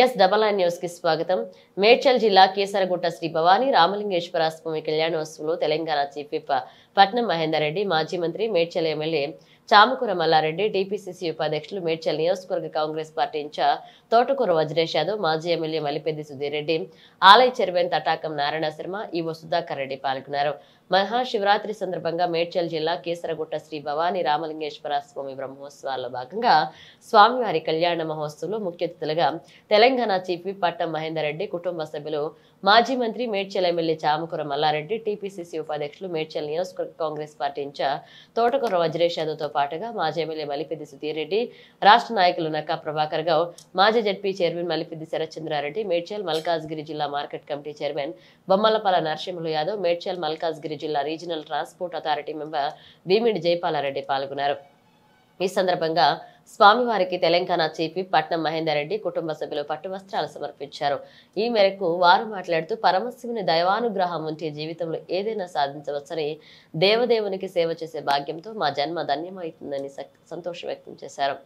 BS99 news కి స్వాగతం. మేడ్చల్ జిల్లా కేసరగుట్ట శ్రీ భవానీ రామలింగేశ్వర స్వామి కళ్యాణోత్సవంలో తెలంగాణ చీఫ్ విప్ పట్నం మహేందర్ రెడ్డి, మాజీ మంత్రి మేడ్చల్ ఎమ్మెల్యే చామకూర మల్లారెడ్డి, టీపీసీసీ ఉపాధ్యక్షులు మేడ్చల్ నియోజకవర్గ కాంగ్రెస్ పార్టీ ఇన్ఛార్జ్ తోటకూర వజ్రేష్ యాదవ్, మాజీ ఎమ్మెల్యే మల్లిపెద్ది సుధీర్ రెడ్డి, ఆలయ చైర్మన్ తటాకం నారాయణ శర్మ, ఈవో సుధాకర్ రెడ్డి పాల్గొన్నారు. మహాశివరాత్రి సందర్భంగా మేడ్చల్ జిల్లా కేసరగుట్ట శ్రీ భవానీ రామలింగేశ్వర స్వామి బ్రహ్మోత్సవాల్లో భాగంగా స్వామివారి కళ్యాణ మహోత్సవంలో ముఖ్య అతిథులుగా తెలంగాణ చీఫ్ విప్ పట్నం మహేందర్ రెడ్డి, కుటుంబ సభ్యులు, మాజీ మంత్రి మేడ్చల్ ఎమ్మెల్యే చామకూర మల్లారెడ్డి, టీపీసీసీ ఉపాధ్యక్షులు మేడ్చల్ నియోజకవర్గ కాంగ్రెస్ పార్టీ ఇన్ఛార్జ్ తోటకూర వజ్రేష్ యాదవ్ తో పాటుగా మాజీ ఎమ్మెల్యే మల్లిపెద్ది సుధీర్ రెడ్డి, రాష్ట్ర నాయకులు నక్కా ప్రభాకర్ గౌడ్, మాజీ జడ్పీ చైర్మన్ మల్లిపెద్ది శరత్చంద్రారెడ్డి, మేడ్చల్ మల్కాజ్గిరి జిల్లా market committee chairman Bommalapala Narasimhulu Yadav, Medchal Malkajgiri జిల్లా regional transport authority member Bhimidi Jaipalreddy పాల్గొన్నారు. ఈ సందర్భంగా స్వామివారికి తెలంగాణ చీఫ్ విప్ పట్నం మహేందర్ రెడ్డి కుటుంబ సభ్యులు పట్టు వస్త్రాలు సమర్పించారు. ఈ మేరకు వారు మాట్లాడుతూ పరమశివుని దైవానుగ్రహం ఉంటే జీవితంలో ఏదైనా సాధించవచ్చని, దేవదేవునికి సేవ చేసే భాగ్యంతో మా జన్మ ధన్యమవుతుందని సంతోషం వ్యక్తం చేశారు.